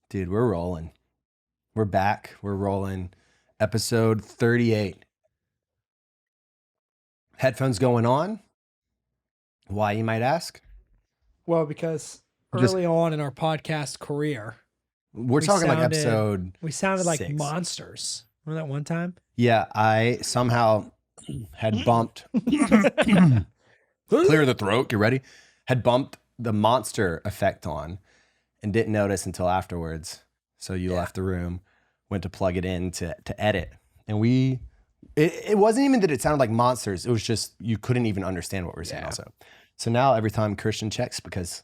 Dude, we're rolling. We're back. We're rolling. Episode 38. Headphones going on. Why, you might ask? Well, because Just- early on in our podcast career, We're talking like episode we sounded like 6. monsters. Remember that one time? Yeah, I somehow had bumped. Clear the throat. You ready? Had bumped the monster effect on and didn't notice until afterwards. So you left the room, went to plug it in to edit. And it wasn't even that it sounded like monsters. It was just you couldn't even understand what we were saying also. So now every time Christian checks, because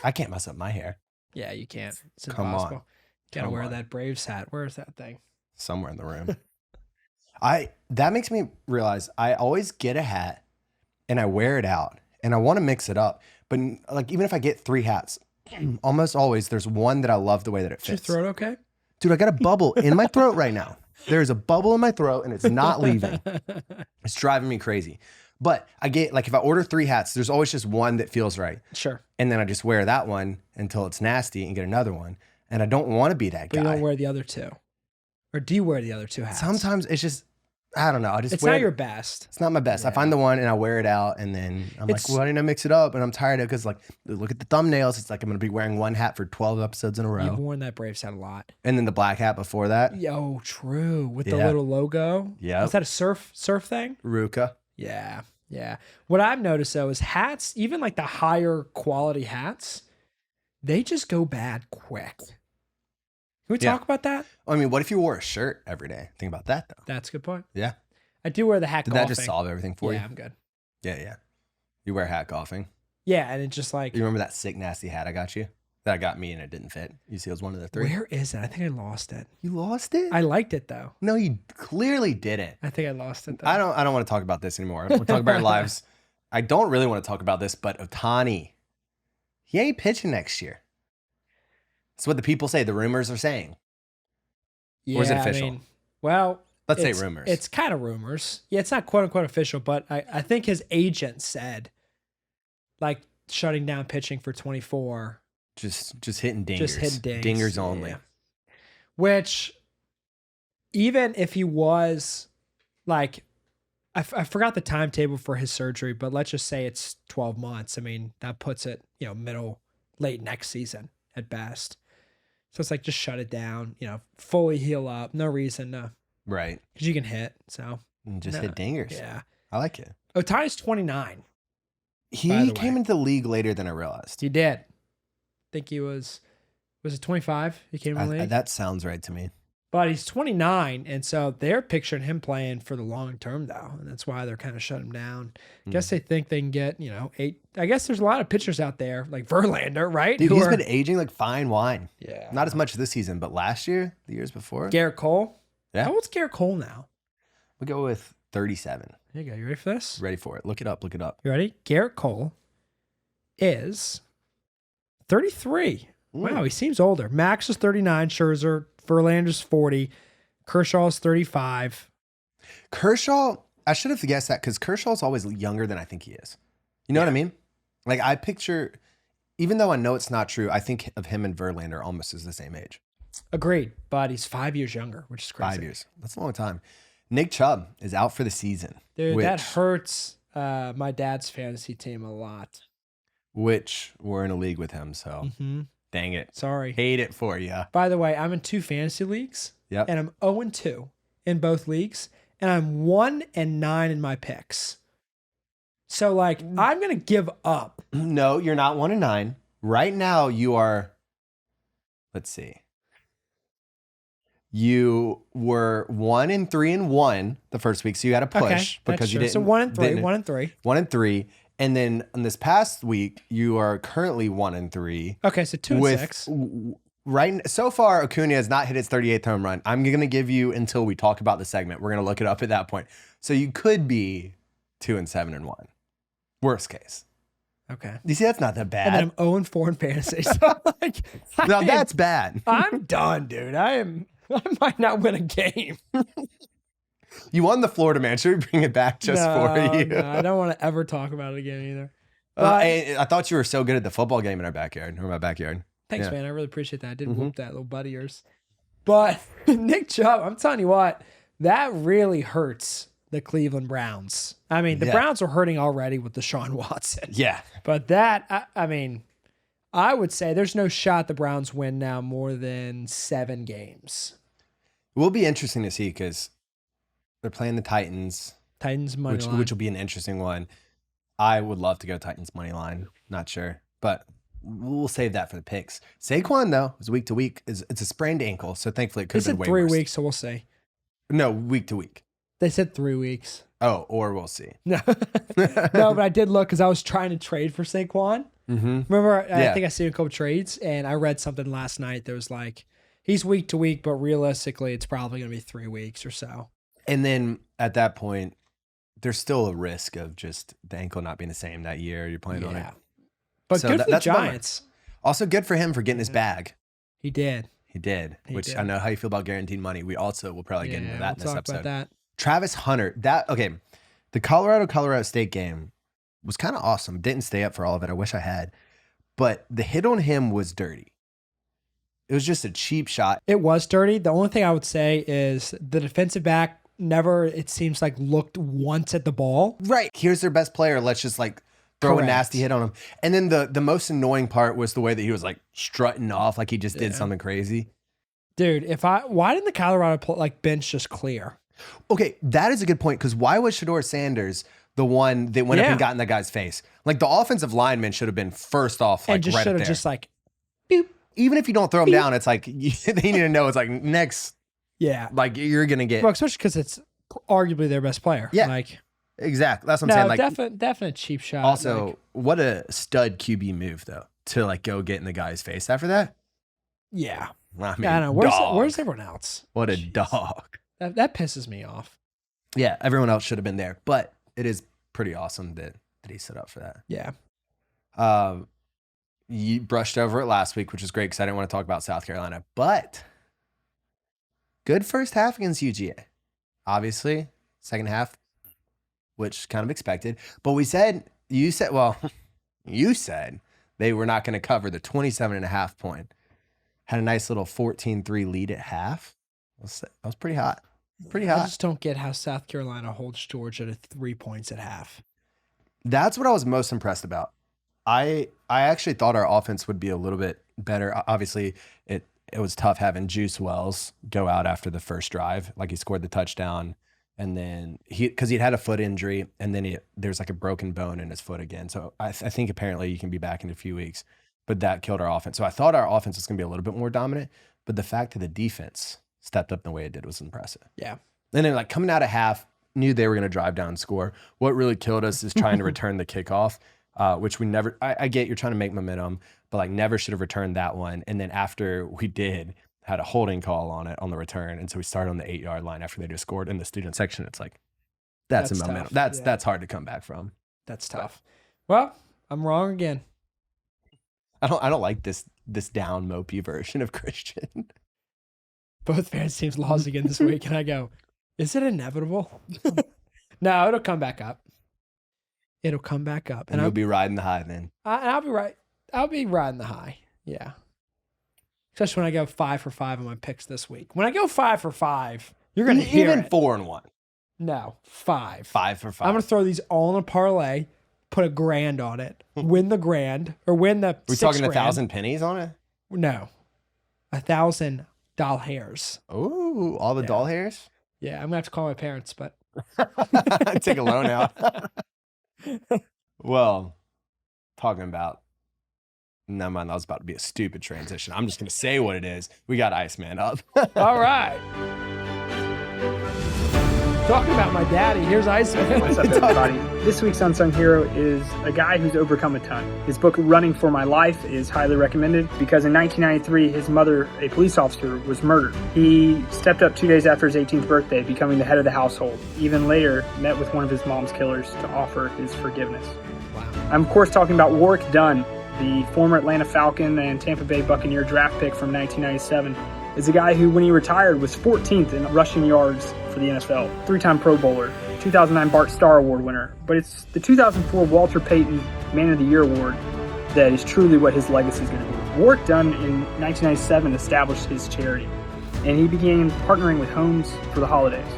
I can't mess up my hair. Yeah, you can't. It's Come on. impossible. Gotta Come wear on. that Braves hat. Where's that thing? Somewhere in the room. That makes me realize I always get a hat and I wear it out and I want to mix it up. But like even if I get 3 hats, almost always there's one that I love the way that it Is your fits. throat okay? Dude, I got a bubble in my throat right now. There's a bubble in my throat and it's not leaving. It's driving me crazy. But I get like if I order 3 hats, there's always just one that feels right. Sure. And then I just wear that one until it's nasty and get another one. And I don't want to be that But guy. you don't wear the other 2. Or do you wear the other 2 hats? Sometimes it's just, I don't know. I just it's wear not it. your best. It's not my best. I find the one and I wear it out and then I'm like, why didn't I mix it up? And I'm tired of it because like, look at the thumbnails. It's like I'm going to be wearing one hat for 12 episodes in a row. You've worn that Braves hat a lot. And then the black hat before that. Yo, true. With the Yeah. little logo. Yeah. Is that a surf thing? Ruka. Yeah. Yeah. What I've noticed though is hats, even like the higher quality hats, they just go bad quick. Can we talk about that? I mean, what if you wore a shirt every day? Think about that though. That's a good point. Yeah. I do wear the hat Did golfing. that just solve everything for you? Yeah, I'm good. Yeah. You wear hat golfing. Yeah, and it's just like, You remember that sick, nasty hat I got you? That got me and it didn't fit. You see, it was one of the 3. where is it? I think I lost it. You lost it? I liked it though. No, you clearly didn't. I think I lost it though. I don't want to talk about this anymore. We'll talk about our lives. I don't really want to talk about this, but Ohtani, he ain't pitching next year. That's what the people say. The rumors are saying. Yeah, or is it official? I mean, well, Let's say it's- rumors. It's kind of rumors. Yeah, it's not quote unquote official, but I think his agent said like shutting down pitching for 24. just hitting dingers. Just hitting dings. Dingers only. Yeah. Which, even if he was like, I forgot the timetable for his surgery, but let's just say it's 12 months. I mean, that puts it, late next season at best. So it's like, just shut it down, fully heal up. No reason to, Right. because you can hit. So And just no, hit dingers. yeah. I like it. Ohtani's 29. He the came way. into the league later than I realized. He did. I think he was it 25? He came in the league? That sounds right to me. But he's 29, and so they're picturing him playing for the long term, though, and that's why they're kind of shutting him down. I guess they think they can get, 8. I guess there's a lot of pitchers out there, like Verlander, right? Dude, who he's are- been aging like fine wine. Yeah. Not as much this season, but last year, the years before. Garrett Cole? Yeah. How old's Garrett Cole now? We'll go with 37. There you go. You ready for this? Ready for it. Look it up. You ready? Garrett Cole is 33. Wow, he seems older. Max is 39. Scherzer. Verlander's 40. Kershaw's 35. Kershaw, I should have guessed that because Kershaw's always younger than I think he is. You know what I mean? Like I picture, even though I know it's not true, I think of him and Verlander almost as the same age. Agreed, but he's 5 years younger, which is crazy. 5 years. That's a long time. Nick Chubb is out for the season. Dude, that hurts my dad's fantasy team a lot. Which we're in a league with him, so dang it. Sorry. Hate it for you. By the way, I'm in 2 fantasy leagues. Yep. And I'm 0-2 in both leagues. And I'm 1-9 in my picks. So, like, I'm going to give up. No, you're not 1-9. Right now, you are, let's see. You were 1-3-1 the first week, so you had a push because you didn't. So 1-3, 1-3. 1-3. And then in this past week, you are currently 1-3. Okay, so 2-6. Right so far, Acuna has not hit his 38th home run. I'm gonna give you until we talk about the segment. We're gonna look it up at that point. So you could be 2-7-1. Worst case. Okay. You see, that's not that bad. And then I'm 0-4 in fantasy. So like, No, that's bad. I'm done, dude. I might not win a game. You won the Florida Man. Should we bring it back just for you? No, I don't want to ever talk about it again either. I thought you were so good at the football game in our backyard, or my backyard. Thanks, Yeah. man. I really appreciate that. I did whoop that little buddy of yours. But Nick Chubb, I'm telling you what, that really hurts the Cleveland Browns. I mean, the Browns are hurting already with Deshaun Watson. Yeah. But that, I mean, I would say there's no shot the Browns win now more than 7 games. It will be interesting to see because they're playing the Titans. Titans money line. Which will be an interesting one. I would love to go Titans money line. Not sure, but we'll save that for the picks. Saquon though is week to week. It's a sprained ankle, so thankfully it could have been way 3 worse. weeks, so we'll see. No, week to week. They said 3 weeks. Oh, or we'll see. No, no, but I did look because I was trying to trade for Saquon. Remember, I think I seen a couple trades, and I read something last night that was like, he's week to week, but realistically, it's probably going to be 3 weeks or so. And then at that point, there's still a risk of just the ankle not being the same that year. You're playing on it. But so good for the Giants. Also good for him for getting his bag. He did. He did. I know how you feel about guaranteed money. We also will probably get into that in this episode. About that. Travis Hunter. The Colorado State game was kind of awesome. Didn't stay up for all of it. I wish I had. But the hit on him was dirty. It was just a cheap shot. It was dirty. The only thing I would say is the defensive back never, it seems like, looked once at the ball. Right. Here's their best player. Let's just like throw a nasty hit on him. And then the most annoying part was the way that he was like strutting off like he just did something crazy. Dude, why didn't the Colorado bench just clear? Okay, that is a good point because why was Shedeur Sanders the one that went up and got in that guy's face? Like the offensive lineman should have been first off, like, and just right should up have there. just like, boop. Even if you don't throw him down, it's like they need to know it's like next. Yeah, like you're gonna get. Well, especially because it's arguably their best player. Yeah, like exactly. That's what I'm saying. Like definite cheap shot. Also, what a stud QB move though to like go get in the guy's face after that. Yeah, I mean, I know. Where's everyone else? What a dog. That pisses me off. Yeah, everyone else should have been there, but it is pretty awesome that he stood up for that. Yeah. You brushed over it last week, which is great because I didn't want to talk about South Carolina, but good first half against UGA. Obviously, second half, which kind of expected. But you said they were not going to cover the 27.5 point. Had a nice little 14-3 lead at half. That was pretty hot. Pretty hot. I just don't get how South Carolina holds Georgia to 3 points at half. That's what I was most impressed about. I actually thought our offense would be a little bit better. Obviously, it was tough having Juice Wells go out after the first drive. Like he scored the touchdown, and then because he'd had a foot injury, and then there's like a broken bone in his foot again. So I think apparently you can be back in a few weeks. But that killed our offense. So I thought our offense was going to be a little bit more dominant. But the fact that the defense stepped up the way it did was impressive. Yeah. And then like coming out of half, knew they were going to drive down and score. What really killed us is trying to return the kickoff, which we never, I get you're trying to make momentum, but like never should have returned that one. And then after we did, had a holding call on it on the return. And so we started on the 8-yard line after they just scored in the student section. It's like, that's a momentum. That's hard to come back from. That's tough. Well, I'm wrong again. I don't like this down mopey version of Christian. Both fans teams lost again this week, and I go, is it inevitable? No, it'll come back up. It'll come back up. And you'll be riding the high then. I'll be right. I'll be riding the high. Yeah. Especially when I go 5 for 5 on my picks this week. When I go 5 for 5, you're going to hear even it. 4-1. No, 5. 5 for 5. I'm going to throw these all in a parlay, put $1,000 on it, win the grand, or win the We're talking 1,000 pennies on it? No. 1,000 doll hairs. Oh, all the doll hairs? Yeah, I'm going to have to call my parents, but. Take a loan out. Well, talking about, never mind, that was about to be a stupid transition. I'm just going to say what it is. We got Iceman up. All right. Talking about my daddy, here's Iceman. What's up, everybody? This week's Unsung Hero is a guy who's overcome a ton. His book, Running for My Life, is highly recommended because in 1993, his mother, a police officer, was murdered. He stepped up 2 days after his 18th birthday, becoming the head of the household. Even later, met with one of his mom's killers to offer his forgiveness. Wow. I'm, of course, talking about Warwick Dunn, the former Atlanta Falcon and Tampa Bay Buccaneer draft pick from 1997. Is a guy who, when he retired, was 14th in rushing yards for the NFL, 3-time Pro Bowler, 2009 Bart Starr Award winner. But it's the 2004 Walter Payton Man of the Year Award that is truly what his legacy is going to be. Warwick Dunn in 1997 established his charity, and he began partnering with homes for the holidays.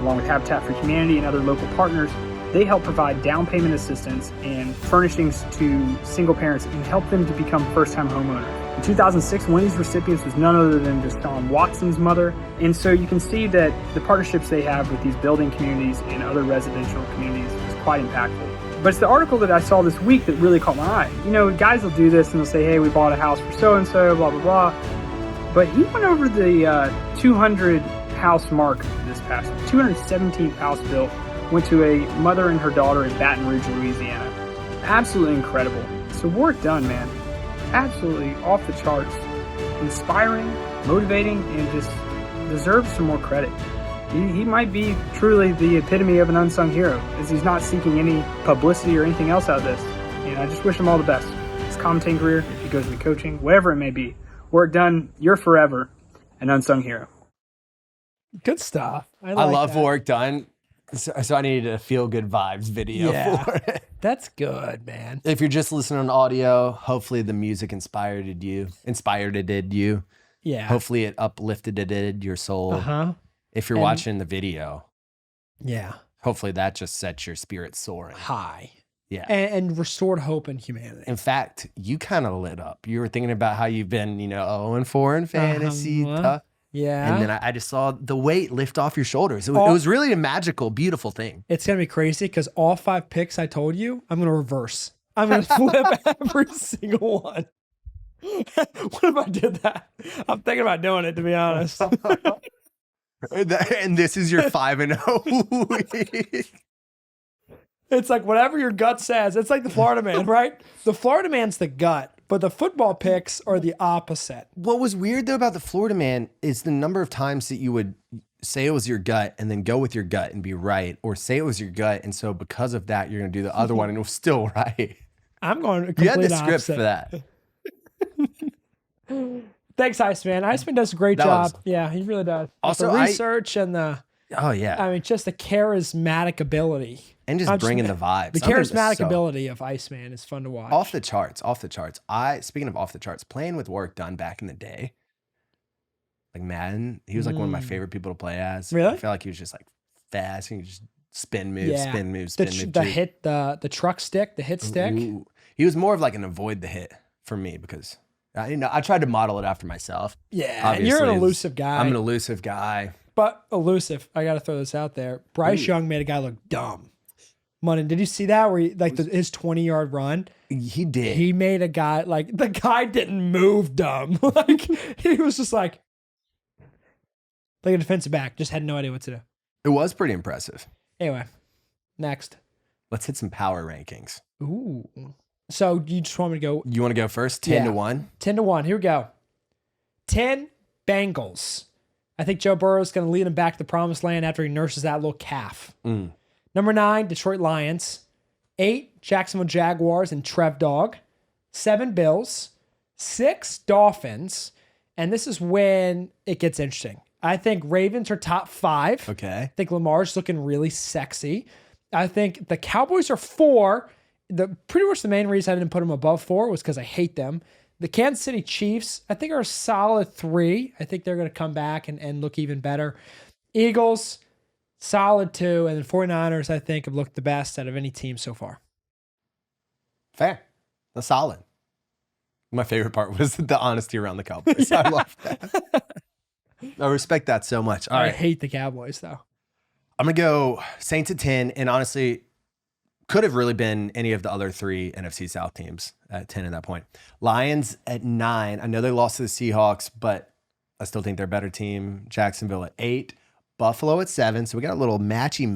Along with Habitat for Humanity and other local partners, they help provide down payment assistance and furnishings to single parents and help them to become first-time homeowners. In 2006, one of these recipients was none other than Deshaun Watson's mother. And so you can see that the partnerships they have with these building communities and other residential communities is quite impactful. But it's the article that I saw this week that really caught my eye. You know, guys will do this and they'll say, hey, we bought a house for so-and-so, blah, blah, blah. But he went over the 200 house mark this past week. 217th house built. Went to a mother and her daughter in Baton Rouge, Louisiana. Absolutely incredible. So Warwick Dunn, man, absolutely off the charts, inspiring, motivating, and just deserves some more credit. He might be truly the epitome of an unsung hero, as he's not seeking any publicity or anything else out of this. And I just wish him all the best. His commentating career, if he goes into coaching, whatever it may be. Warwick Dunn, you're forever an unsung hero. Good stuff. I love Warwick Dunn. So I needed a feel-good vibes video for it. That's good, man. If you're just listening on audio, hopefully the music inspired you. Yeah. Hopefully it uplifted your soul. Uh-huh. If you're watching the video, yeah, hopefully that just sets your spirit soaring. High. Yeah. And restored hope in humanity. In fact, you kind of lit up. You were thinking about how you've been, 0-4 in fantasy. Yeah. And then I just saw the weight lift off your shoulders. It was really a magical, beautiful thing. It's going to be crazy because all 5 picks I told you, I'm going to reverse. I'm going to flip every single one. What if I did that? I'm thinking about doing it, to be honest. And this is your 5-0 week. It's like whatever your gut says. It's like the Florida man, right? The Florida man's the gut. But the football picks are the opposite. What was weird, though, about the Florida man is the number of times that you would say it was your gut and then go with your gut and be right, or say it was your gut, and so because of that, you're going to do the other one and it was still right. I'm going to You had the complete script opposite. for that. Thanks, Iceman. Iceman does a great job. Yeah, he really does. Also, the research and the... Oh, yeah. I mean, just the charismatic ability. And just bringing the vibes. The charismatic ability of Iceman is fun to watch. Off the charts. Speaking of off the charts, playing with Warwick Dunn back in the day, like Madden, he was like one of my favorite people to play as. Really? I feel like he was just like fast and he just spin moves, Yeah. spin moves. The truck stick, the hit stick. Ooh. He was more of like an avoid the hit for me because I tried to model it after myself. Yeah, Obviously, you're an elusive guy. I'm an elusive guy. But elusive, I got to throw this out there. Bryce Young made a guy look dumb. Money, did you see that where his 20-yard run? He did. He made a guy, like, the guy didn't move dumb. Like, he was just like a defensive back, just had no idea what to do. It was pretty impressive. Anyway, next. Let's hit some power rankings. Ooh. So you just want me to go? You want to go first? 10-1? 10-1. Here we go. 10 Bengals. I think Joe Burrow is going to lead him back to the promised land after he nurses that little calf. Number 9, Detroit Lions. 8, Jacksonville Jaguars and Trev Dog. 7, Bills. 6, Dolphins. And this is when it gets interesting. I think Ravens are top 5. Okay. I think Lamar's looking really sexy. I think the Cowboys are 4. Pretty much the main reason I didn't put them above 4 was because I hate them. The Kansas City Chiefs, I think, are a solid 3. I think they're going to come back and look even better. Eagles, solid 2. And then 49ers, I think, have looked the best out of any team so far. Fair. That's solid. My favorite part was the honesty around the Cowboys. Yeah. I love that. I respect that so much. All right. I hate the Cowboys, though. I'm going to go Saints at 10. And honestly, could have really been any of the other 3 NFC South teams at 10 at that point. Lions at 9. I know they lost to the Seahawks, but I still think they're a better team. Jacksonville at 8. Buffalo at 7. So we got a little matchy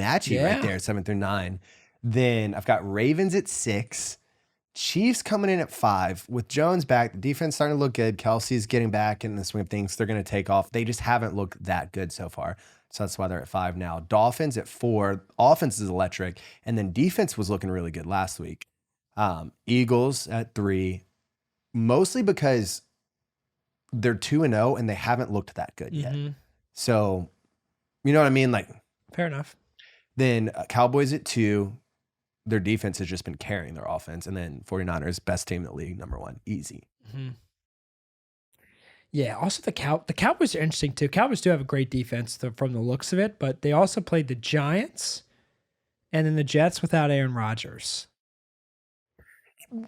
right there, 7 through 9. Then I've got Ravens at 6. Chiefs coming in at 5. With Jones back, the defense starting to look good. Kelsey's getting back in the swing of things. They're going to take off. They just haven't looked that good so far. So that's why they're at 5 now. Dolphins at 4. Offense is electric. And then defense was looking really good last week. Eagles at 3. Mostly because they're 2-0 and they haven't looked that good yet. So, you know what I mean? Like, fair enough. Then Cowboys at 2. Their defense has just been carrying their offense. And then 49ers, best team in the league, number 1. Easy. Yeah. Also, the Cowboys are interesting too. Cowboys do have a great defense from the looks of it, but they also played the Giants and then the Jets without Aaron Rodgers.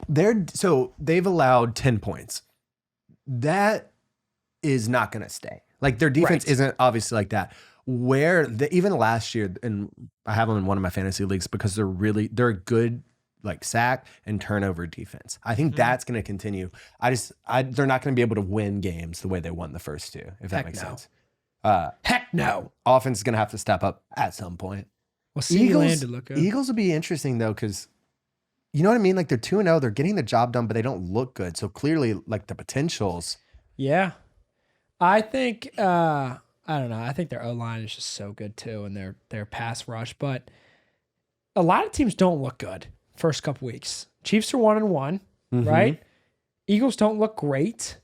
They've allowed 10 points. That is not going to stay. Like their defense isn't obviously like that. Even last year, and I have them in one of my fantasy leagues because they're a good like sack and turnover defense. I think that's going to continue. They're not going to be able to win games the way they won the first two, if that makes sense. Heck no. Offense is going to have to step up at some point. Well, CeeDee Lamb did look good. Eagles will be interesting though, because you know what I mean? Like they're 2-0, they're getting the job done, but they don't look good. So clearly, like the potentials. Yeah. I think I don't know. I think their O-line is just so good too, and their pass rush. But a lot of teams don't look good first couple weeks. Chiefs are 1-1, right? Eagles don't look great.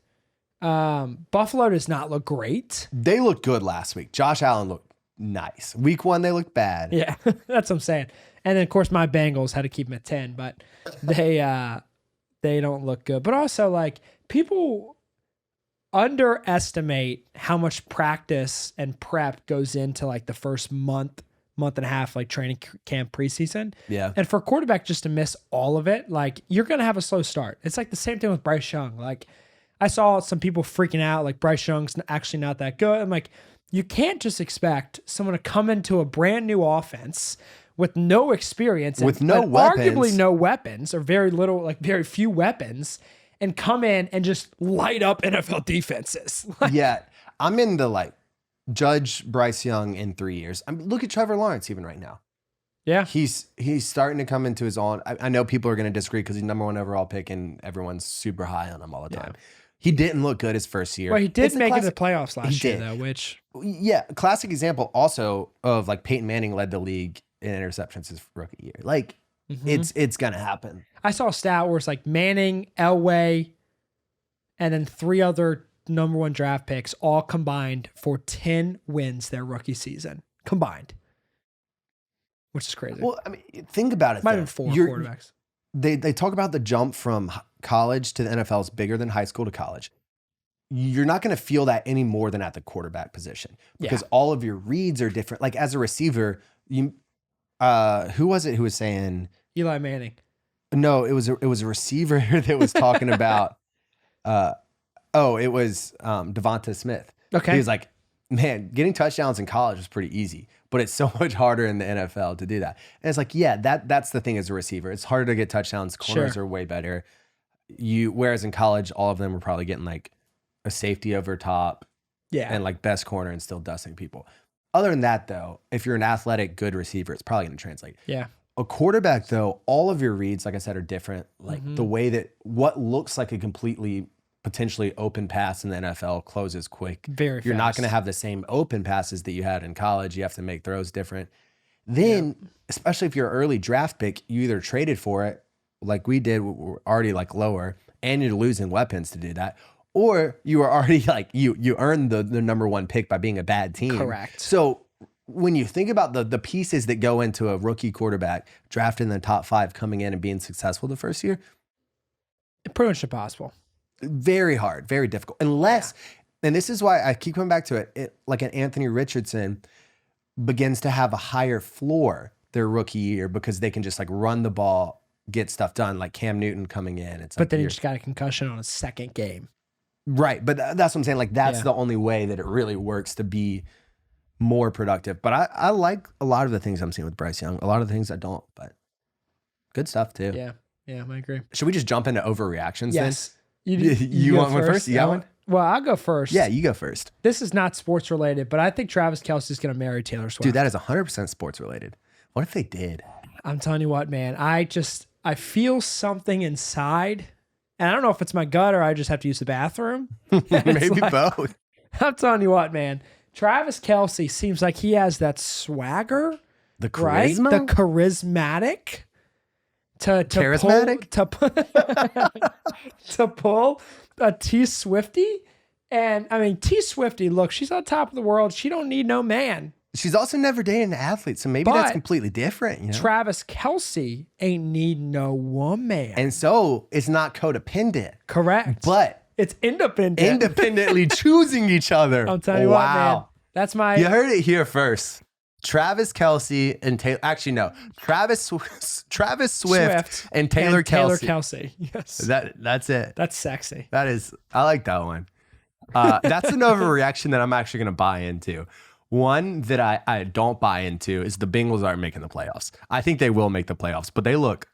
Buffalo does not look great. They looked good last week. Josh Allen looked nice. Week 1, they looked bad. Yeah, that's what I'm saying. And then of course my Bengals had to keep them at 10, but they don't look good. But also like people underestimate how much practice and prep goes into like the first month and a half, like training camp preseason. Yeah. And for a quarterback just to miss all of it, like you're going to have a slow start. It's like the same thing with Bryce Young. Like I saw some people freaking out, like Bryce Young's actually not that good. I'm like, you can't just expect someone to come into a brand new offense with no experience, with no weapons, arguably no weapons or very little, like very few weapons, and come in and just light up NFL defenses. Yeah. I'm in the like judge Bryce Young in 3 years. Look at Trevor Lawrence even right now. Yeah. He's starting to come into his own. I know people are going to disagree because he's number 1 overall pick and everyone's super high on him all the time. He didn't look good his first year. Well, he did make it to the playoffs last year though, which. Yeah. Classic example also of like Peyton Manning led the league in interceptions his rookie year. Like it's going to happen. I saw a stat where it's like Manning, Elway, and then 3 other number 1 draft picks all combined for 10 wins their rookie season combined, which is crazy. Well, I mean, think about it. Might have been 4 quarterbacks. They talk about the jump from college to the NFL is bigger than high school to college. You're not going to feel that any more than at the quarterback position because all of your reads are different. Like as a receiver, who was it who was saying Eli Manning? No, it was a receiver that was talking about. It was Devonta Smith. Okay, he was like, man, getting touchdowns in college was pretty easy, but it's so much harder in the NFL to do that. And it's like, yeah, that's the thing as a receiver. It's harder to get touchdowns. Corners are way better. Whereas in college, all of them were probably getting like a safety over top, and like best corner and still dusting people. Other than that, though, if you're an athletic, good receiver, it's probably going to translate. Yeah. A quarterback, though, all of your reads, like I said, are different. Like the way that what looks like a completely potentially open pass in the NFL closes quick. You're not going to have the same open passes that you had in college. You have to make throws different. Then, especially if you're an early draft pick, you either traded for it, like we did, we're already like lower, and you're losing weapons to do that, or you were already like you earned the number 1 pick by being a bad team. Correct. So when you think about the pieces that go into a rookie quarterback drafted in the top 5 coming in and being successful the first year, pretty much impossible. Very hard, very difficult. Unless, and this is why I keep coming back to it, like an Anthony Richardson begins to have a higher floor their rookie year because they can just like run the ball, get stuff done, like Cam Newton coming in. It's but like then he just got a concussion on his second game. Right, but that's what I'm saying. Like that's the only way that it really works to be more productive. But I like a lot of the things I'm seeing with Bryce Young. A lot of the things I don't, but good stuff too. Yeah, I agree. Should we just jump into overreactions then? Yes. You want one first? You got one? Well, I'll go first. Yeah, you go first. This is not sports related, but I think Travis Kelce is going to marry Taylor Swift. Dude, that is 100% sports related. What if they did? I'm telling you what, man. I feel something inside, and I don't know if it's my gut or I just have to use the bathroom. Maybe both. I'm telling you what, man. Travis Kelce seems like he has that swagger. The charisma? Right? The charismatic. Charismatic? To pull a T Swiftie. And I mean, T Swiftie, look, she's on top of the world. She don't need no man. She's also never dated an athlete, so maybe that's completely different. You know? Travis Kelce ain't need no woman. And so it's not codependent. Correct. But It's independent. Independently choosing each other. I'm telling you what, man. That's my. You heard it here first. Travis Kelce and Taylor. Actually, no. Travis Swift and Taylor Kelce. Yes. That's it. That's sexy. That is. I like that one. That's an overreaction that I'm actually going to buy into. One that I don't buy into is the Bengals aren't making the playoffs. I think they will make the playoffs, but they look.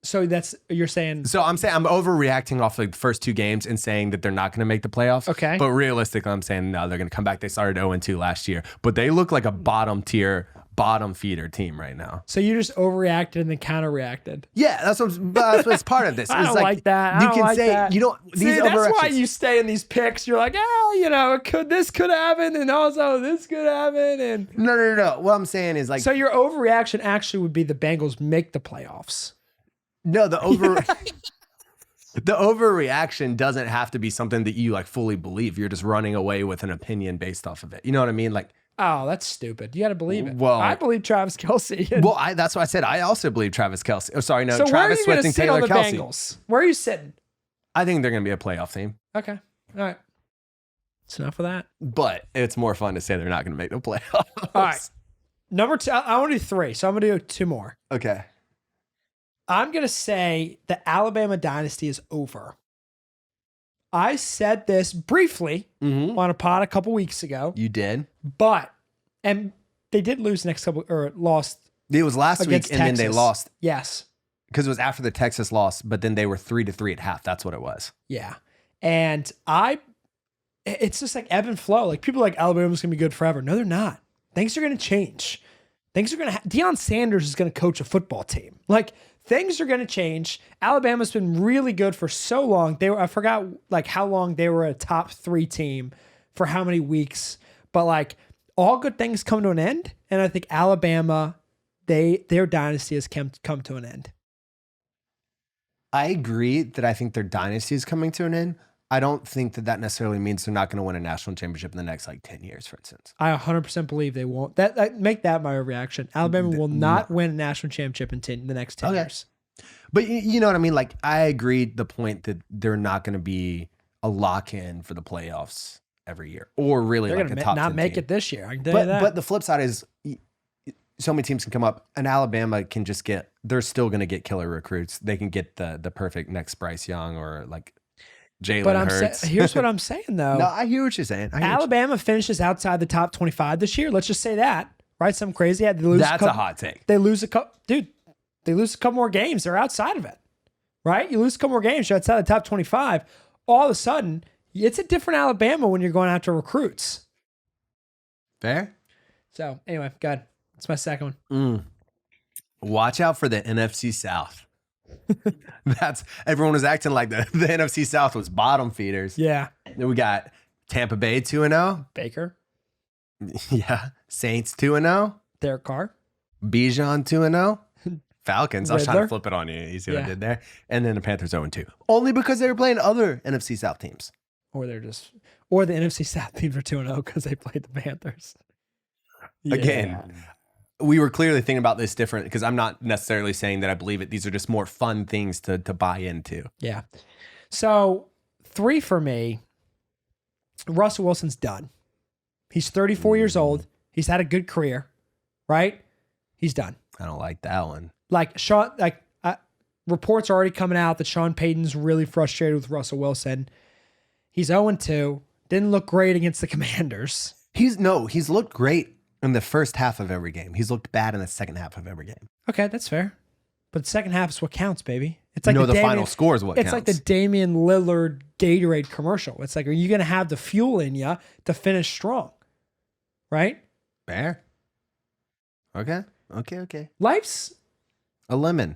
So you're saying. So I'm saying I'm overreacting off like the first two games and saying that they're not going to make the playoffs. Okay. But realistically, I'm saying no, they're going to come back. They started 0-2 last year, but they look like a bottom tier, bottom feeder team right now. So you just overreacted and then counter-reacted. Yeah, that's what's part of this. I don't like that. You can say that. You don't. See, that's why you stay in these picks. You're like, this could happen, and also this could happen, and no. What I'm saying is like. So your overreaction actually would be the Bengals make the playoffs. No, the overreaction doesn't have to be something that you like fully believe. You're just running away with an opinion based off of it. You know what I mean? Like, oh, that's stupid. You got to believe it. Well, I believe Travis Kelce. Well, that's what I said. I also believe Travis Kelce. Oh, sorry, no, so Travis Swift and Taylor Kelce. Bengals? Where are you sitting? I think they're going to be a playoff team. Okay, all right. That's enough of that. But it's more fun to say they're not going to make the playoffs. All right, number two. I want to do three, so I'm going to do two more. Okay. I'm going to say the Alabama dynasty is over. I said this briefly on a pod a couple weeks ago. You did? And they did lose next couple, or lost. It was last week, and then they lost. Yes. Because it was after the Texas loss, but then they were 3-3 at half. That's what it was. Yeah. And it's just like ebb and flow. Like people are like, Alabama's going to be good forever. No, they're not. Things are going to change. Things are going to Deion Sanders is going to coach a football team. Like, things are going to change. Alabama's been really good for so long. I forgot like how long they were a top 3 team for how many weeks, but like all good things come to an end. And I think Alabama, their dynasty has come to an end. I agree that I think their dynasty is coming to an end. I don't think that necessarily means they're not going to win a national championship in the next like 10 years, for instance. I 100% believe they won't. Make that my reaction. Alabama will not win a national championship in the next 10 years. But you know what I mean? Like, I agree the point that they're not going to be a lock-in for the playoffs every year, or really they're like a top 10 not make team. it this year. I can tell you that. But the flip side is so many teams can come up, and Alabama can just they're still going to get killer recruits. They can get the perfect next Bryce Young or like Jalen Hurts. Here's what I'm saying, though. No, I hear what you're saying. Alabama finishes outside the top 25 this year. Let's just say that, right? Something crazy. That's a hot take. They lose a couple, dude. They lose a couple more games. They're outside of it, right? You lose a couple more games. You're outside the top 25. All of a sudden, it's a different Alabama when you're going after recruits. Fair. So anyway, good. That's my second one. Watch out for the NFC South. Everyone was acting like the NFC South was bottom feeders. Yeah. Then we got Tampa Bay 2-0. Baker. Yeah. Saints 2-0. Derek Carr. Bijan 2-0. Falcons. I was trying to Riddler. flip it on you. You see what I did there? And then the Panthers 0-2. Only because they were playing other NFC South teams. Or the NFC South teams are 2-0 because they played the Panthers. Yeah. Again, we were clearly thinking about this different because I'm not necessarily saying that I believe it. These are just more fun things to buy into. Yeah. So 3 for me. Russell Wilson's done. He's 34 years old. He's had a good career, right? He's done. I don't like that one. Like reports are already coming out that Sean Payton's really frustrated with Russell Wilson. He's 0-2. Didn't look great against the Commanders. He's looked great in the first half of every game. He's looked bad in the second half of every game. Okay, that's fair. But the second half is what counts, baby. It's like the final score is what counts. It's like the Damian Lillard Gatorade commercial. It's like, are you going to have the fuel in you to finish strong? Right? Fair. Okay. Life's a lemon.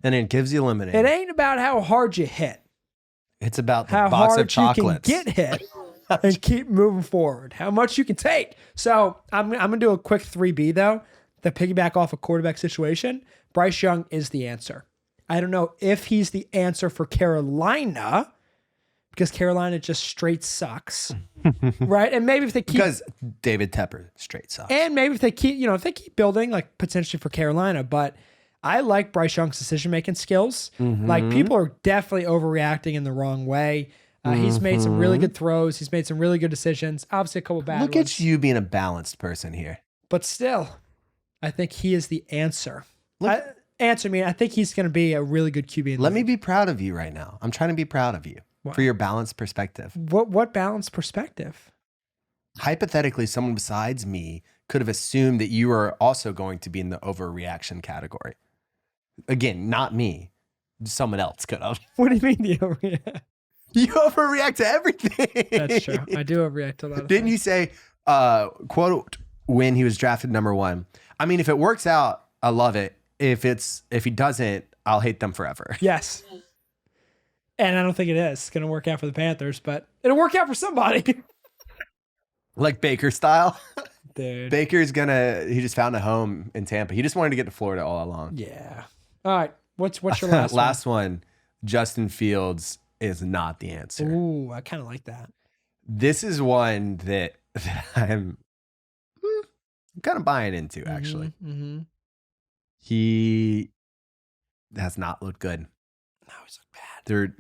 And it gives you lemonade. It ain't about how hard you hit. It's about the how box hard of chocolates. You can get hit and keep moving forward. How much you can take. So I'm going to do a quick 3B though, to piggyback off a quarterback situation. Bryce Young is the answer. I don't know if he's the answer for Carolina because Carolina just straight sucks. Right? And maybe if they keep... Because David Tepper straight sucks. And maybe if they keep, if they keep building, like potentially for Carolina, but I like Bryce Young's decision-making skills. Mm-hmm. Like, people are definitely overreacting in the wrong way. He's made some really good throws. He's made some really good decisions. Obviously, a couple bad ones. Look at you being a balanced person here. But still, I think he is the answer. Look, I think he's going to be a really good QB. Let me be proud of you right now. I'm trying to be proud of you for your balanced perspective. What balanced perspective? Hypothetically, someone besides me could have assumed that you were also going to be in the overreaction category. Again, not me. Someone else could have. What do you mean the overreact? You overreact to everything. That's true. I do overreact to a lot of Didn't things. you say, quote, when he was drafted number 1? I mean, if it works out, I love it. If he doesn't, I'll hate them forever. Yes. And I don't think it is. It's going to work out for the Panthers, but it'll work out for somebody. Like Baker style. Dude. Baker's he just found a home in Tampa. He just wanted to get to Florida all along. Yeah. All right. What's your last one? Last one, Justin Fields is not the answer. Ooh, I kind of like that. This is one that I'm kind of buying into, actually. Mm-hmm. He has not looked good. No, he's looked bad.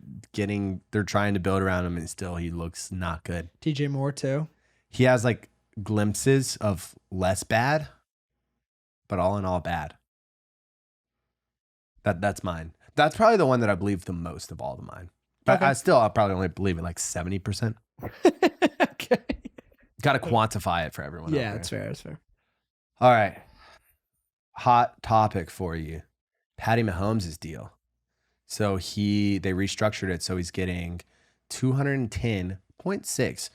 They're trying to build around him, and still he looks not good. DJ Moore too. He has like glimpses of less bad, but all in all bad. That's mine. That's probably the one that I believe the most of all of mine. But Okay. I'll probably only believe it like 70%. Okay. Got to quantify it for everyone. Yeah, out that's there. fair. That's fair. All right. Hot topic for you. Patty Mahomes' deal. So they restructured it. So he's getting 210.6.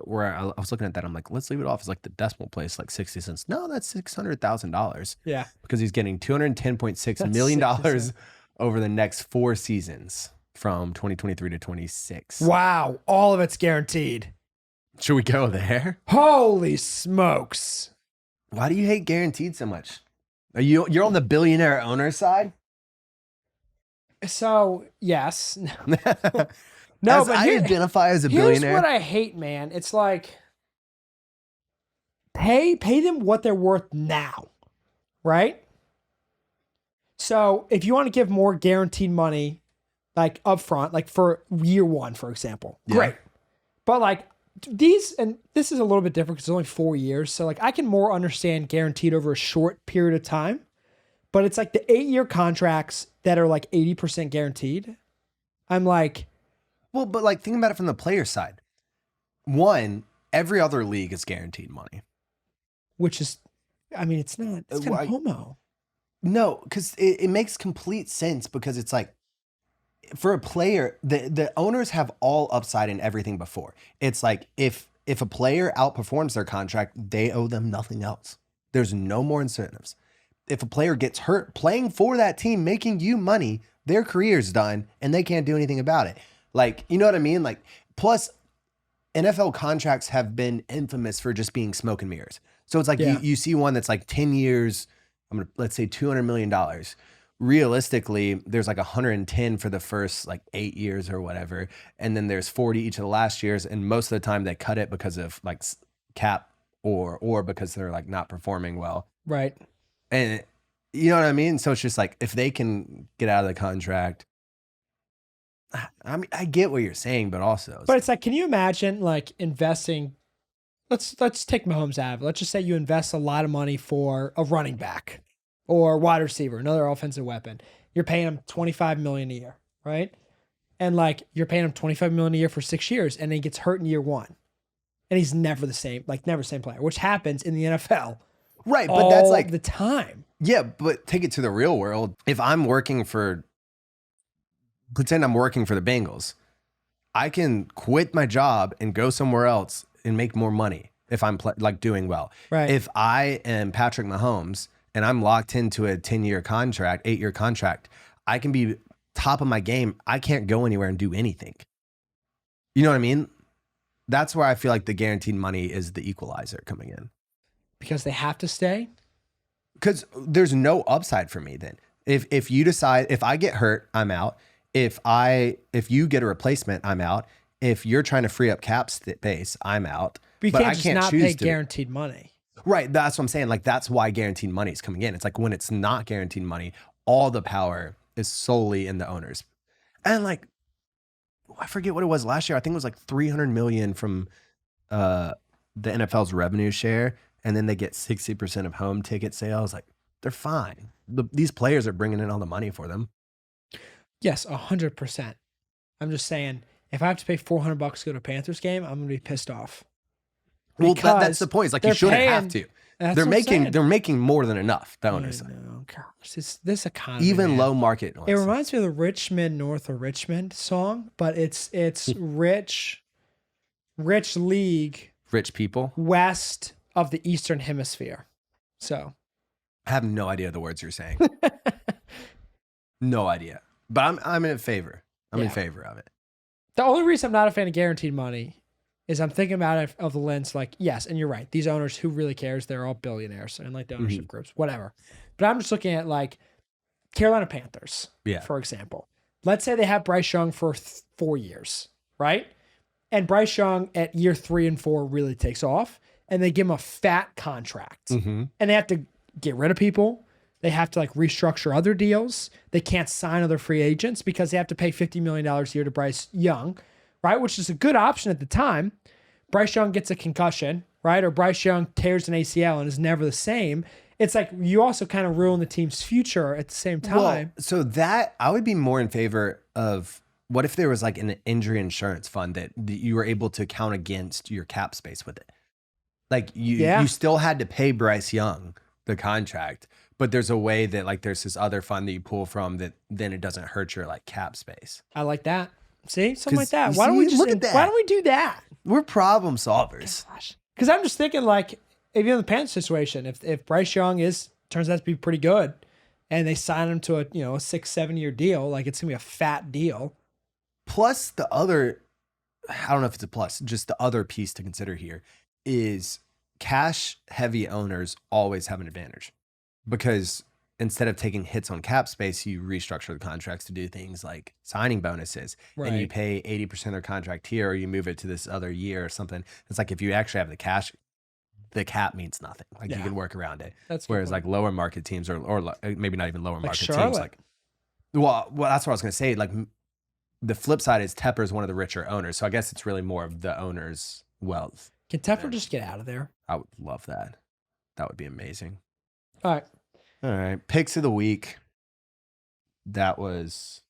Where I was looking at that, I'm like, let's leave it off as like the decimal place, like 60 cents. No, that's $600,000. Yeah. Because he's getting $210.6 million over the next 4 seasons from 2023 to 26. Wow. All of it's guaranteed. Should we go there? Holy smokes. Why do you hate guaranteed so much? You're on the billionaire owner side? So, yes. No, but I identify as a here's billionaire. what I hate, man. It's like pay them what they're worth now, right? So if you want to give more guaranteed money, like upfront, like for year 1, for example, great. But like and this is a little bit different because it's only 4 years. So like I can more understand guaranteed over a short period of time, but it's like the 8-year contracts that are like 80% guaranteed. I'm like, well, but like think about it from the player side. One, every other league is guaranteed money. which is, I mean, it's not, it's kind of homo. No, because it makes complete sense because it's like, for a player, the owners have all upside in everything before. It's like if a player outperforms their contract, they owe them nothing else. There's no more incentives. If a player gets hurt playing for that team, making you money, their career's done and they can't do anything about it. Like, you know what I mean? Like, plus NFL contracts have been infamous for just being smoke and mirrors. So it's like you see one that's like 10 years, let's say $200 million. Realistically, there's like 110 for the first like 8 years or whatever. And then there's 40 each of the last years. And most of the time they cut it because of like cap or because they're like not performing well. Right. And you know what I mean? So it's just like, if they can get out of the contract, I mean, I get what you're saying, but also. But it's like, can you imagine like investing, let's take Mahomes out of it. Let's just say you invest a lot of money for a running back or wide receiver, another offensive weapon. You're paying him $25 million a year, right? And like you're paying him $25 million a year for 6 years, and then he gets hurt in year 1. And he's never the same, like never the same player, which happens in the NFL. Right, but that's like the time. Yeah, but take it to the real world. If I'm pretend I'm working for the Bengals, I can quit my job and go somewhere else and make more money if I'm like doing well. Right. If I am Patrick Mahomes and I'm locked into a 10-year contract, 8-year contract, I can be top of my game. I can't go anywhere and do anything. You know what I mean? That's where I feel like the guaranteed money is the equalizer coming in. Because they have to stay? Because there's no upside for me then. If you decide, if I get hurt, I'm out. If you get a replacement, I'm out. If you're trying to free up cap space, I'm out. But you can't just not pay guaranteed money. Right. That's what I'm saying. Like, that's why guaranteed money is coming in. It's like when it's not guaranteed money, all the power is solely in the owners. And like, I forget what it was last year. I think it was like 300 million from the NFL's revenue share. And then they get 60% of home ticket sales. Like, they're fine. These players are bringing in all the money for them. Yes, 100%. I'm just saying, if I have to pay $400 to go to a Panthers game, I'm gonna be pissed off. Well, that's the point. It's like you shouldn't have to. They're making more than enough. The owners. No, gosh, this economy. Even low market. It reminds me of the Richmond North of Richmond song, but it's rich league, rich people west of the Eastern Hemisphere. So I have no idea the words you're saying. No idea. But I'm in favor. I'm in favor of it. The only reason I'm not a fan of guaranteed money is I'm thinking about it of the lens like, yes, and you're right. These owners, who really cares? They're all billionaires and like the ownership groups, whatever. But I'm just looking at like Carolina Panthers, for example. Let's say they have Bryce Young for 4 years, right? And Bryce Young at year 3 and 4 really takes off, and they give him a fat contract. And they have to get rid of people. They have to like restructure other deals. They can't sign other free agents because they have to pay $50 million a year to Bryce Young, right? Which is a good option at the time. Bryce Young gets a concussion, right? Or Bryce Young tears an ACL and is never the same. It's like you also kind of ruin the team's future at the same time. Well, so that I would be more in favor of what if there was like an injury insurance fund that you were able to count against your cap space with it? Like you still had to pay Bryce Young the contract, but there's a way that like there's this other fund that you pull from that then it doesn't hurt your like cap space. I like that. See, something like that. Why don't we do that? We're problem solvers. Because I'm just thinking like if you're in the Panthers situation, if Bryce Young turns out to be pretty good, and they sign him to a 6-7 year deal, like it's gonna be a fat deal. Plus the other, I don't know if it's a plus, just the other piece to consider here is cash heavy owners always have an advantage because instead of taking hits on cap space, you restructure the contracts to do things like signing bonuses and you pay 80% of their contract here, or you move it to this other year or something. It's like if you actually have the cash, the cap means nothing. Like you can work around it. Whereas like lower market teams or maybe not even lower market teams, like, well, that's what I was going to say. Like the flip side is Tepper's one of the richer owners. So I guess it's really more of the owner's wealth. Can Tepper just get out of there? I would love that. That would be amazing. All right. Picks of the week. That was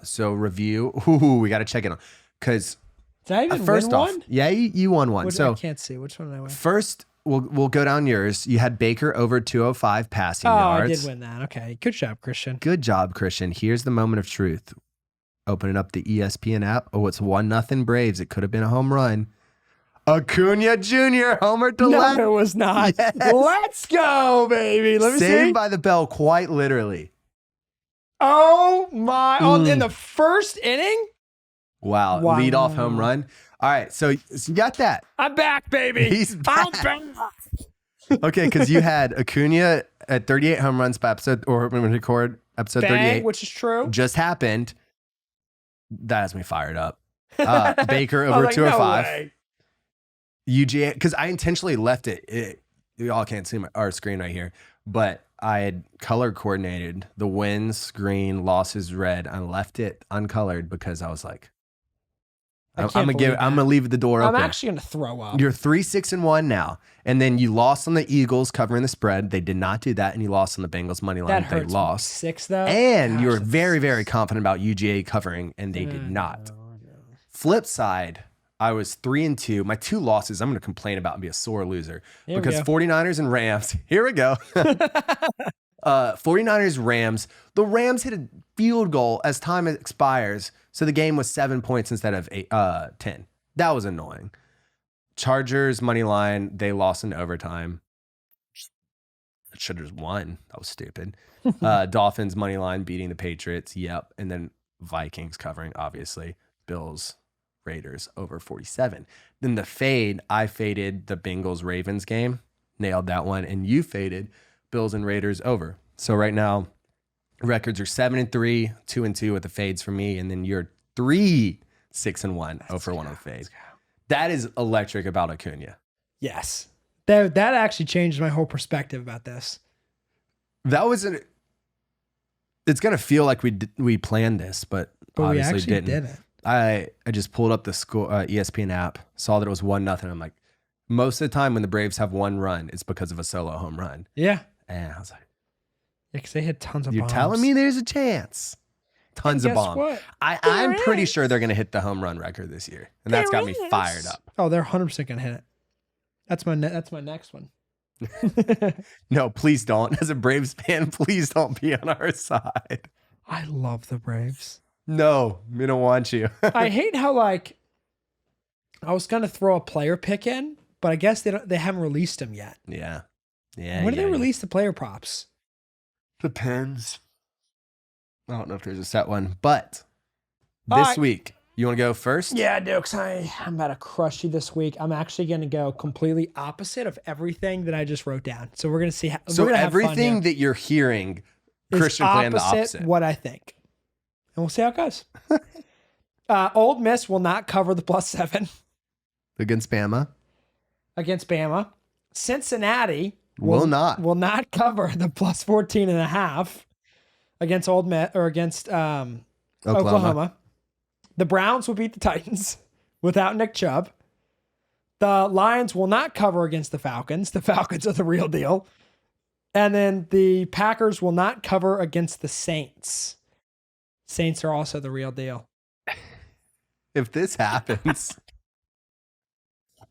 so review. Ooh, we got to check it on because did I even win one? Yeah, you won one. I can't see which one did I win. First, we'll go down yours. You had Baker over 205 passing yards. I did win that. Okay, good job, Christian. Good job, Christian. Here's the moment of truth. Opening up the ESPN app. Oh, it's 1-0 Braves. It could have been a home run. Acuna Jr. homer to left. No, it was not. Yes. Let's go, baby. Let me see. Saved by the bell, quite literally. Oh my! In the first inning. Wow. Leadoff home run. All right, so you got that. I'm back, baby. He's back. I'm back. Okay, because you had Acuna at 38 home runs by episode, or when we record episode 38, which is true. Just happened. That has me fired up. Baker over 205. No UGA, because I intentionally left it. You all can't see our screen right here, but I had color coordinated the wins green, losses red. I left it uncolored because I was like, I'm gonna leave the door open. I'm actually gonna throw up. You're 3-6-1 now, and then you lost on the Eagles covering the spread. They did not do that, and you lost on the Bengals money line. That hurts. They lost 6 though, and you were very, very confident about UGA covering, and they did not. No. Flip side, I was 3-2. My 2 losses, I'm going to complain about and be a sore loser because 49ers and Rams. Here we go. 49ers, Rams. The Rams hit a field goal as time expires. So the game was 7 points instead of 10. That was annoying. Chargers, money line. They lost in overtime. Should have won. That was stupid. Dolphins, money line, beating the Patriots. Yep. And then Vikings covering, obviously. Bills, Raiders over 47. Then the fade, I faded the Bengals Ravens game, nailed that one, and you faded Bills and Raiders over. So right now, records are 7-3, 2-2 with the fades for me, and then you're 3-6-1 over one of the fades. That is electric about Acuna. Yes, that actually changed my whole perspective about this. That was it's gonna feel like we planned this, but we obviously actually didn't. didn't. I just pulled up the score, ESPN app, saw that it was 1-0. I'm like, most of the time when the Braves have one run, it's because of a solo home run. Yeah. And I was like, Yeah, because they hit tons of you're bombs. telling me there's a chance? Tons of bombs. What? I'm pretty sure they're gonna hit the home run record this year, and that's got me fired up. Oh, they're 100% gonna hit it. That's my next one. No, please don't. As a Braves fan, please don't be on our side. I love the Braves. No, we don't want you. I hate how I was gonna throw a player pick in, but I guess they haven't released them yet. Yeah. When do they release the player props? Depends. I don't know if there's a set one, but this week, you want to go first? Yeah, I do, because I'm about to crush you this week. I'm actually going to go completely opposite of everything that I just wrote down. So we're going to see. So everything that you're hearing, Christian playing the opposite. What I think. And we'll see how it goes. Old Miss will not cover the +7. Against Bama. Against Bama. Cincinnati will not cover the +14.5 against Old Miss or against Oklahoma. The Browns will beat the Titans without Nick Chubb. The Lions will not cover against the Falcons. The Falcons are the real deal. And then the Packers will not cover against the Saints. Saints are also the real deal. If this happens,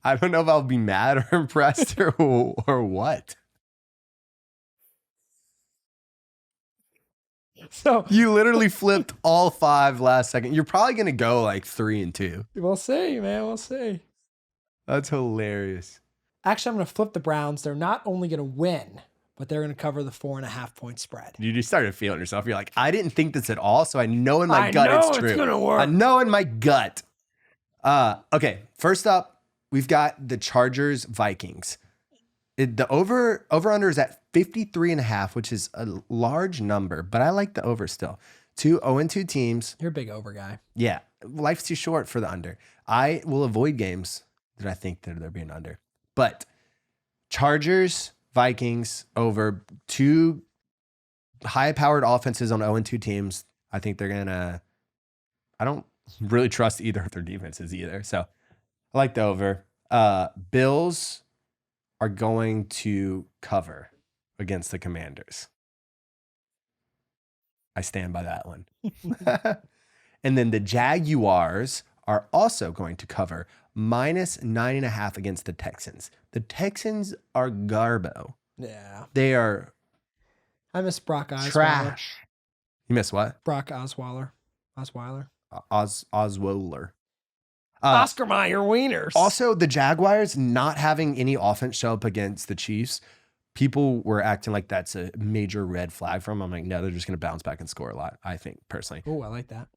I don't know if I'll be mad or impressed or what. So you literally flipped all 5 last second. You're probably going to go 3-2. We'll see, man. We'll see. That's hilarious. Actually, I'm going to flip the Browns. They're not only going to win, but they're going to cover the 4.5 point spread. You just started feeling yourself. You're like, I didn't think this at all, so I know in my gut it's true. It's going to work. I know in my gut. Okay, first up, we've got the Chargers Vikings. The over-under is at 53.5, which is a large number, but I like the over still. 0-2 teams. You're a big over guy. Yeah. Life's too short for the under. I will avoid games that I think that they're being under. But Chargers, Vikings, over 2 high-powered offenses on 0-2 teams. I think they're going to... I don't really trust either of their defenses either. So I like the over. Bills are going to cover against the Commanders. I stand by that one. And then the Jaguars are also going to cover -9.5 against the Texans. The Texans are garbo. Yeah. They are I miss Brock Osweiler. trash. You miss what? Brock Osweiler. Osweiler. Oscar Mayer Wieners. Also, the Jaguars not having any offense show up against the Chiefs, people were acting like that's a major red flag from them. I'm like, no, they're just going to bounce back and score a lot, I think, personally. Oh, I like that.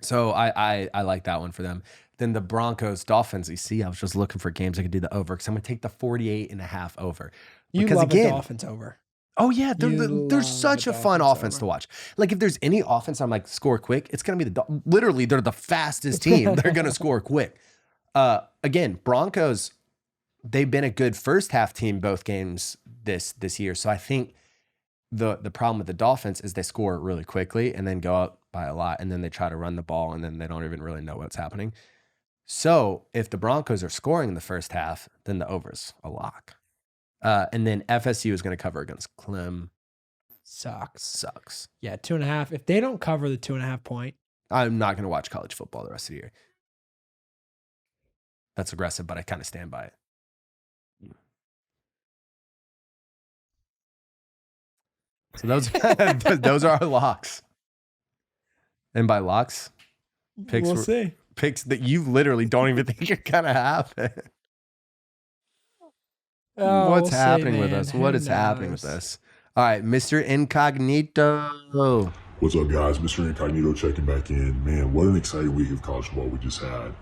So I like that one for them. Then the Broncos, Dolphins, you see, I was just looking for games I could do the over because I'm going to take the 48.5 over. You love the Dolphins over. Oh, yeah. They're such a fun offense to watch. Like, if there's any offense I'm like, score quick, it's going to be literally, they're the fastest team. They're going to score quick. Again, Broncos, they've been a good first half team both games this year. So I think the problem with the Dolphins is they score really quickly and then go up by a lot. And then they try to run the ball and then they don't even really know what's happening. So if the Broncos are scoring in the first half, then the over's a lock. And then FSU is going to cover against Clem. Sucks. Yeah, 2.5. If they don't cover the 2.5 point. I'm not going to watch college football the rest of the year. That's aggressive, but I kind of stand by it. So those are our locks. And by locks, picks we'll see. Picks that you literally don't even think are going to happen. Oh, What's happening with us? What is happening with us? All right, Mr. Incognito. What's up, guys? Mr. Incognito checking back in. Man, what an exciting week of college football we just had. A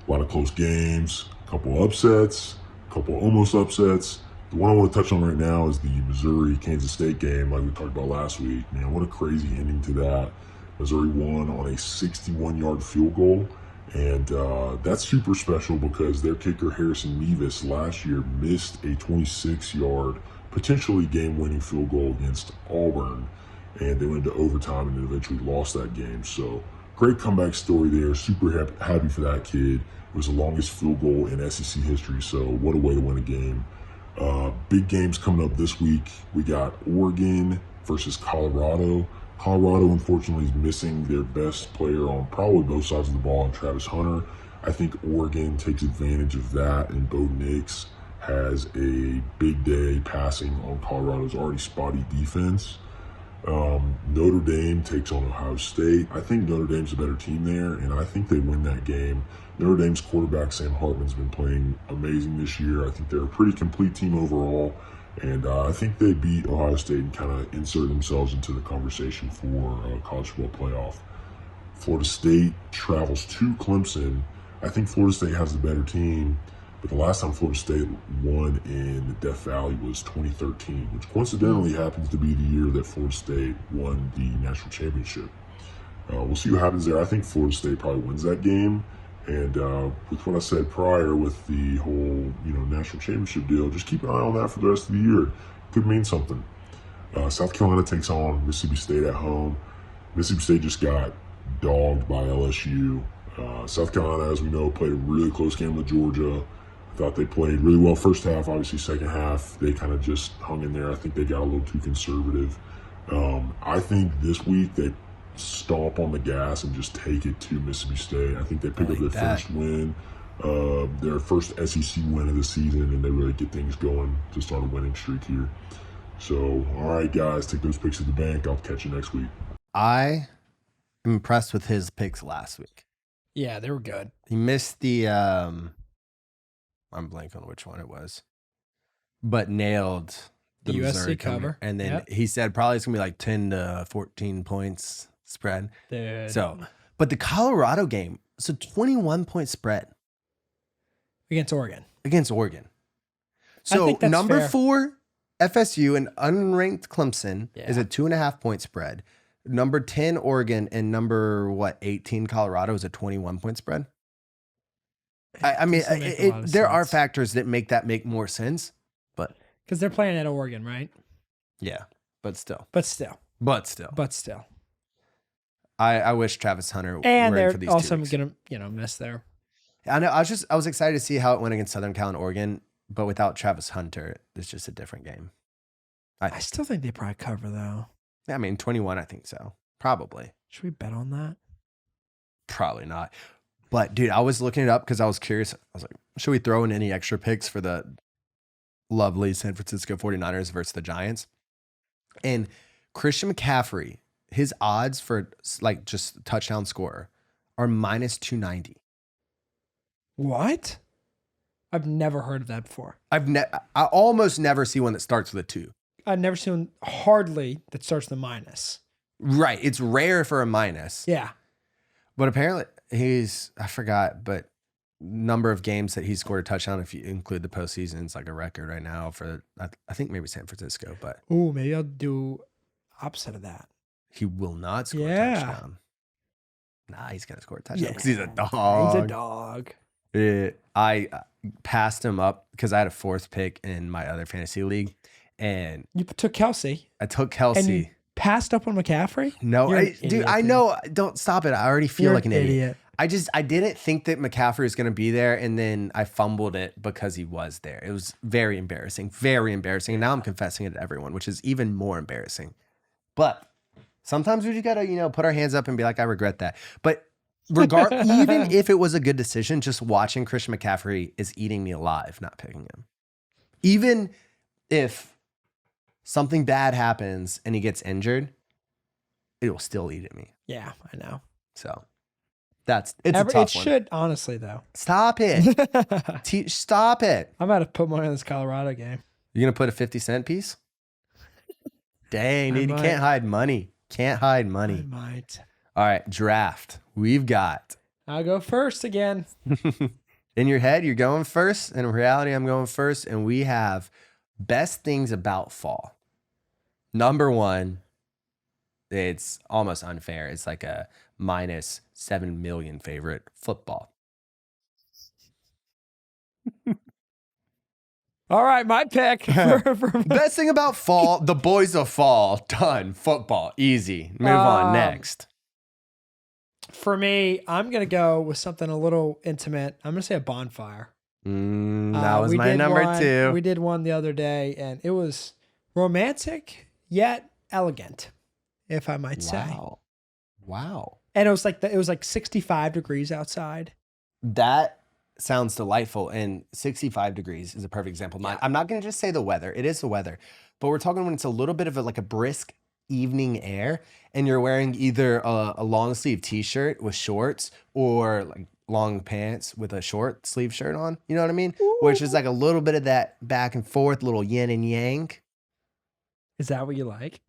lot of close games, a couple upsets, a couple almost upsets. The one I want to touch on right now is the Missouri-Kansas State game like we talked about last week. Man, what a crazy ending to that. Missouri won on a 61-yard field goal. And that's super special because their kicker, Harrison Mevis, last year missed a 26-yard, potentially game-winning field goal against Auburn. and they went into overtime and then eventually lost that game. So great comeback story there. Super happy for that kid. It was the longest field goal in SEC history, so what a way to win a game. Big games coming up this week. We got Oregon versus Colorado. Colorado, unfortunately, is missing their best player on probably both sides of the ball, and Travis Hunter. I think Oregon takes advantage of that, and Bo Nix has a big day passing on Colorado's already spotty defense. Notre Dame takes on Ohio State. I think Notre Dame's a better team there, and I think they win that game. Notre Dame's quarterback, Sam Hartman's been playing amazing this year. I think they're a pretty complete team overall, and I think they beat Ohio State and kind of insert themselves into the conversation for college football playoff. Florida State travels to Clemson. I think Florida State has the better team, but the last time Florida State won in Death Valley was 2013, which coincidentally happens to be the year that Florida State won the national championship. We'll see what happens there. I think Florida State probably wins that game. And with what I said prior with the whole, national championship deal, just keep an eye on that for the rest of the year. Could mean something. South Carolina takes on Mississippi State at home. Mississippi State just got dogged by LSU. South Carolina, as we know, played a really close game with Georgia. I thought they played really well first half. Obviously, second half, they kind of just hung in there. I think they got a little too conservative. I think this week they stomp on the gas and just take it to Mississippi State. I think they pick up their first win, their first SEC win of the season, and they really get things going to start a winning streak here. So, all right, guys, take those picks to the bank. I'll catch you next week. I am impressed with his picks last week. Yeah, they were good. He missed the I'm blank on which one it was, but nailed the USC Missouri cover. And then he said probably it's gonna be like 10 to 14 points spread. Dude. So, but the Colorado game, so 21-point spread Against Oregon. So number fair. 4 FSU and unranked Clemson is a 2.5-point spread. Number 10 Oregon and number 18 Colorado is a 21-point spread. I mean, there are factors that make that make more sense, but because they're playing at Oregon, right? Yeah, but still. I wish Travis Hunter and were they're in for these also 2 weeks. gonna miss there. I know. I was excited to see how it went against Southern Cal and Oregon, but without Travis Hunter, it's just a different game. I still think they probably cover though. I mean, 21, I think so. Probably. Should we bet on that? Probably not. But dude, I was looking it up because I was curious. I was like, should we throw in any extra picks for the lovely San Francisco 49ers versus the Giants? And Christian McCaffrey, his odds for like just touchdown scorer are minus 290. What? I've never heard of that before. I almost never see one that starts with a 2. I've never seen hardly that starts with a minus. Right. It's rare for a minus. Yeah. But apparently I forgot, but number of games that he scored a touchdown, if you include the postseason, it's like a record right now for, I think maybe San Francisco, but. Ooh, maybe I'll do opposite of that. He will not score a touchdown. Nah, he's going to score a touchdown because he's a He's a dog. I passed him up because I had a 4th pick in my other fantasy league. And you took Kelce. I took Kelce. And you passed up on McCaffrey? No, dude, I know. Don't stop it. I already feel like an idiot. I didn't think that McCaffrey was going to be there, and then I fumbled it because he was there. It was very embarrassing. And now I'm confessing it to everyone, which is even more embarrassing. But sometimes we just got to, put our hands up and be like, I regret that. But even if it was a good decision, just watching Christian McCaffrey is eating me alive, not picking him. Even if something bad happens and he gets injured, it will still eat at me. Yeah, I know. So it's a tough one. It should, honestly, though. Stop it. Stop it. I'm about to put money on this Colorado game. You going to put a 50-cent piece? Dang, dude, you can't hide money. I might. All right, draft. We've got. I'll go first again. In your head, you're going first. In reality, I'm going first. And we have best things about fall. Number 1, it's almost unfair. It's like a minus 7 million favorite, football. All right, my pick. Best thing about fall, the boys of fall. Done. Football. Easy. Move on. Next. For me, I'm going to go with something a little intimate. I'm going to say a bonfire. That was my number 2. We did one the other day, and it was romantic yet elegant, if I might say. Wow. And it was like 65 degrees outside. That sounds delightful, and 65 degrees is a perfect example. I'm not going to just say the weather. It is the weather, but we're talking when it's a little bit of like a brisk evening air, and you're wearing either a long sleeve t-shirt with shorts or like long pants with a short sleeve shirt on. You know what I mean? Ooh. Which is like a little bit of that back and forth, little yin and yang. Is that what you like?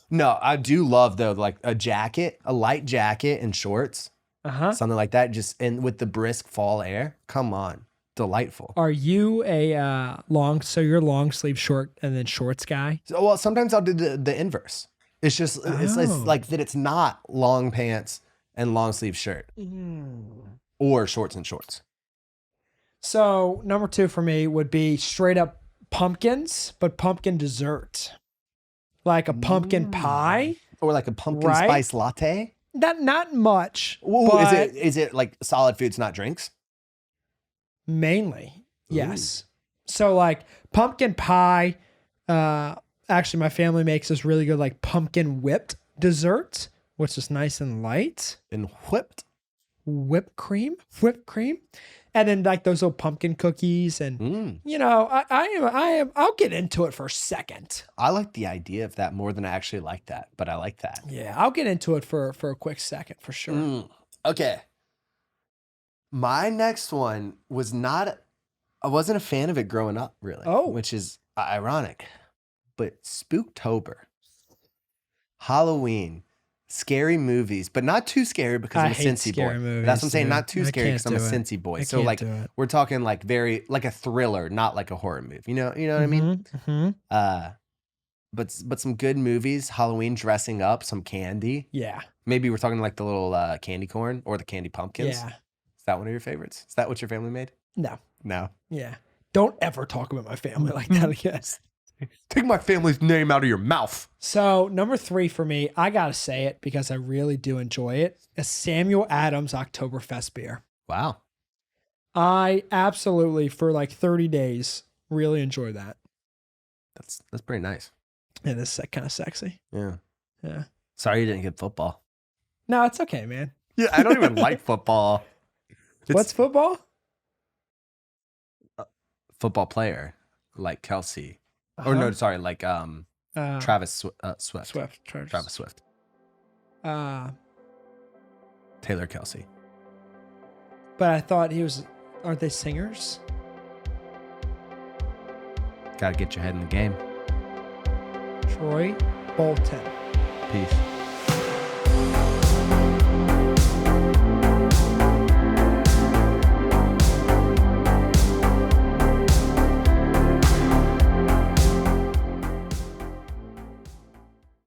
No, I do love though, like a jacket, a light jacket and shorts. Something like that, just and with the brisk fall air. Come on, delightful. Are you a you're long sleeve short and then shorts guy? So, well, sometimes I'll do the inverse. It's just it's like that. It's not long pants and long sleeve shirt, or shorts and shorts. So number 2 for me would be straight up pumpkins, but pumpkin dessert, like a pumpkin pie, or like a pumpkin spice latte. Not much. Ooh, but is it like solid foods, not drinks? Mainly, yes. So like pumpkin pie. Actually, my family makes this really good like pumpkin whipped dessert, which is nice and light. And whipped cream, and then like those little pumpkin cookies, and you know, I'll get into it for a second. I like the idea of that more than I actually like that, but I like that. Yeah, I'll get into it for a quick second for sure. Okay. My next one was I wasn't a fan of it growing up, really. Oh. Which is ironic. But Spooktober, Halloween, scary movies, but not too scary because I'm a Cincy boy. Movies, That's what I'm saying, dude. not too scary because I'm a Cincy boy. So like we're talking like very like a thriller, not like a horror movie. You know what I mean? But some good movies, Halloween, dressing up, some candy. Yeah. Maybe we're talking like the little candy corn or the candy pumpkins. Yeah. Is that one of your favorites? Is that what your family made? No. Yeah. Don't ever talk about my family like that again. Take my family's name out of your mouth. So number 3 for me, I gotta say it because I really do enjoy it. A Samuel Adams Oktoberfest beer. Wow. I absolutely for like 30 days really enjoy that. That's pretty nice. And it's kind of sexy. Yeah. Yeah. Sorry you didn't get football. No, it's okay, man. Yeah, I don't even like football. What's football? Football player like Kelce. Or no, sorry, like Travis Swift. Travis Swift. Taylor Kelce. But I thought aren't they singers? Gotta get your head in the game. Troy Bolton. Peace.